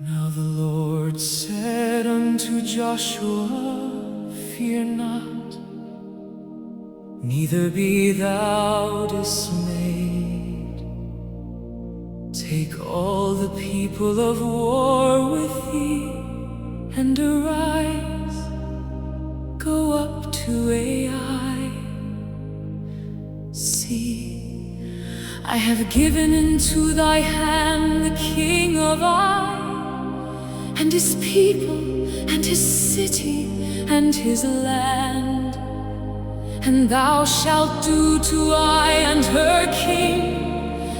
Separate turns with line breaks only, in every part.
Now the Lord said unto Joshua, Fear not, neither be thou dismayed. Take all the people of war with thee, and arise, go up to Ai. See, I have given into thy hand the king of Ai, and his people, and his city, and his land. And thou shalt do to Ai and her king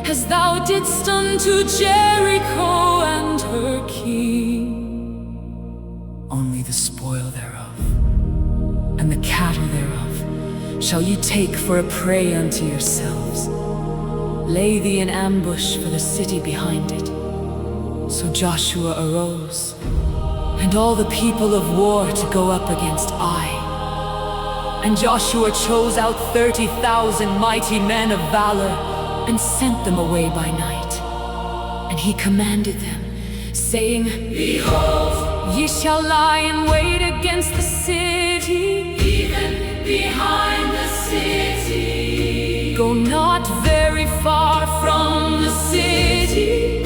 as thou didst unto Jericho and her king. Only the spoil thereof, and the cattle thereof, shall ye take for a prey unto yourselves. Lay thee in ambush for the city behind it. So Joshua arose, and all the people of war to go up against Ai. And Joshua chose out 30,000 mighty men of valor, and sent them away by night. And he commanded them, saying, Behold, ye shall lie in wait against the city, even behind the city. Go not very far from the city,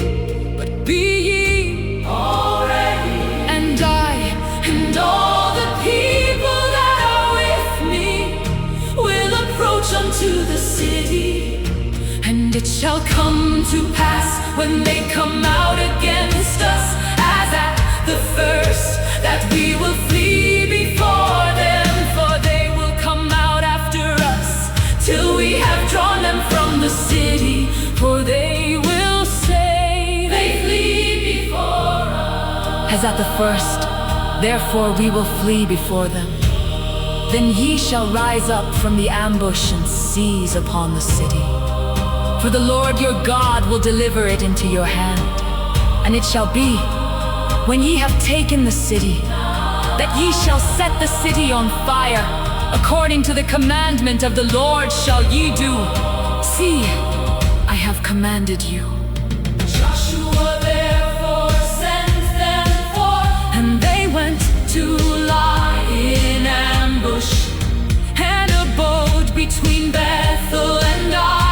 but be ye already. And I, and all the people that are with me, will approach unto the city. And it shall come to pass, when they come out against us, as at the first, that we will flee before them. For they will come out after us, till we have drawn them from the city. For they will say, they flee before us. As at the first, therefore we will flee before them. Then ye shall rise up from the ambush, and seize upon the city. For the Lord your God will deliver it into your hand. And it shall be, when ye have taken the city, that ye shall set the city on fire. According to the commandment of the Lord shall ye do. See, I have commanded you. Joshua therefore sent them forth, and they went to lie in ambush, and abode between Bethel and Ai,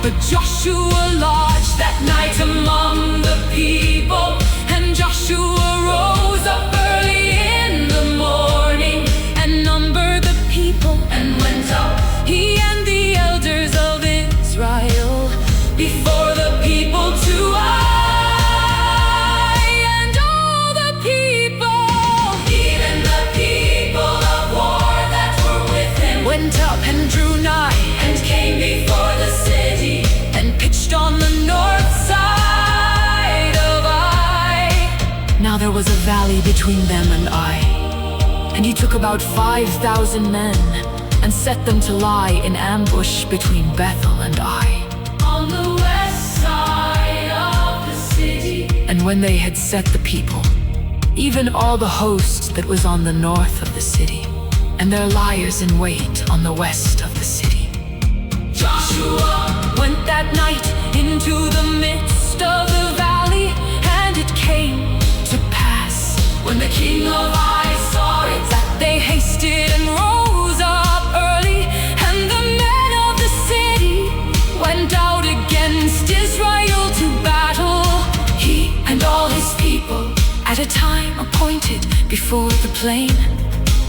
But Joshua lodged that night among the people. And Joshua rose up early in the morning, and numbered the people, and went up, he and the elders of Israel, before the people to Ai. And all the people, even the people of war that were with him, went up and drew nigh, and came before the city, and pitched on the north side of Ai. Now there was a valley between them and Ai. And he took about 5,000 men, and set them to lie in ambush between Bethel and Ai, on the west side of the city. And when they had set the people, even all the host that was on the north of the city, and their liers in wait on the west of the city, Joshua went that night into the midst of the valley. And it came to pass, when the king of Ai saw it, that they hasted and rose up early. And the men of the city went out against Israel to battle, he and all his people, at a time appointed before the plain.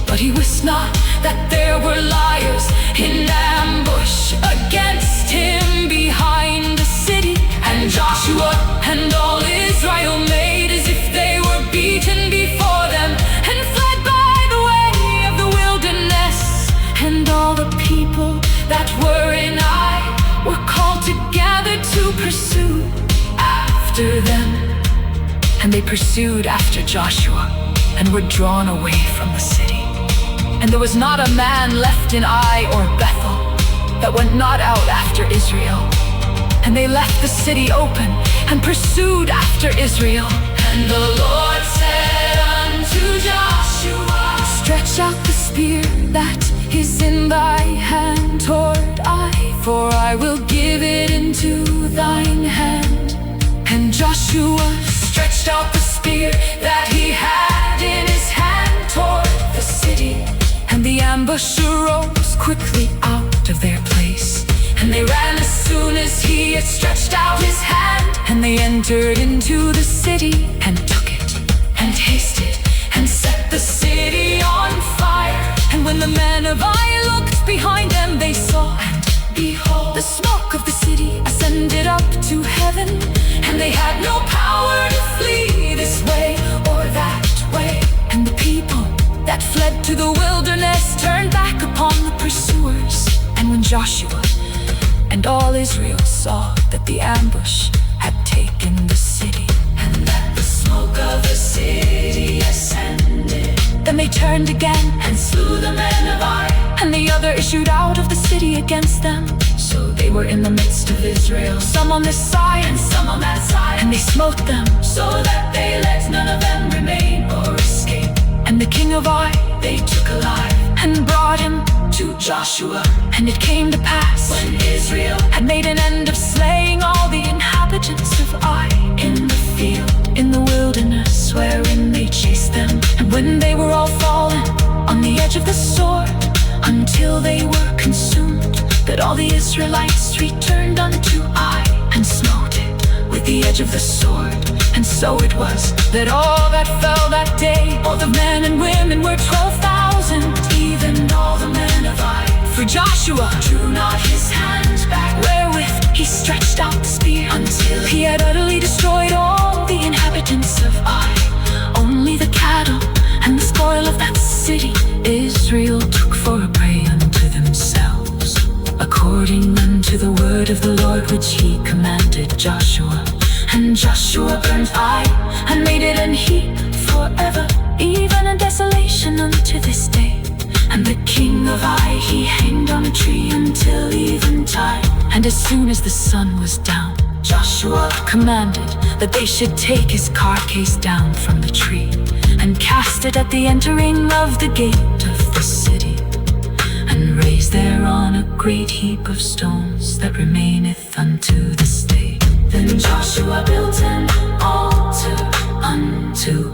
But he wist not that there were liars in ambush against him behind the city. And Joshua and all Israel made as if they were beaten before them, and fled by the way of the wilderness. And all the people that were in Ai were called together to pursue after them. And they pursued after Joshua, and were drawn away from the city. And there was not a man left in Ai or Bethel that went not out after Israel. And they left the city open, and pursued after Israel. And the Lord said unto Joshua, Stretch out the spear that is in thy hand toward Ai, for I will give it in Joshua stretched out the spear that he had in his hand toward the city, and the ambusher rose quickly out of their place, and they ran as soon as he had stretched out his hand, and they entered into the city and took it and hasted and set the city on fire. And when the men of Ai looked behind them, they saw, and behold, the smoke of the city ascended up to heaven, and they had no power to flee this way or that way. And the people that fled to the wilderness turned back upon the pursuers. And when Joshua and all Israel saw that the ambush had taken the city, and that the smoke of the city ascended, then they turned again and slew the men of Ai, and the other issued out of the city against them. So they were in the midst of Israel, some on this side and some on that side, and they smote them, so that they let none of them remain or escape. And the king of Ai they took alive, and brought him to Joshua. And it came to pass, when Israel had made an end of slaying all the inhabitants of Ai in the field, in the wilderness wherein they chased them, and when they were all fallen on the edge of the sword, until they were consumed, that all the Israelites returned unto Ai, and smote it with the edge of the sword. And so it was, that all that fell that day, all the men and women, were 12,000, even all the men of Ai. For Joshua drew not his hand back, wherewith he stretched out the spear, until he had utterly destroyed all the inhabitants of Ai. Only the cattle and the spoil of that city Israel took for a prey unto themselves, according unto the word of the Lord which he commanded Joshua. And Joshua burnt Ai, and made it an heap forever, even a desolation unto this day. And the king of Ai he hanged on a tree until eventide. And as soon as the sun was down, Joshua commanded that they should take his carcase down from the tree, and cast it at the entering of the gate of the city, and raise thereon a great heap of stones that remaineth unto this day. Then Joshua built an altar unto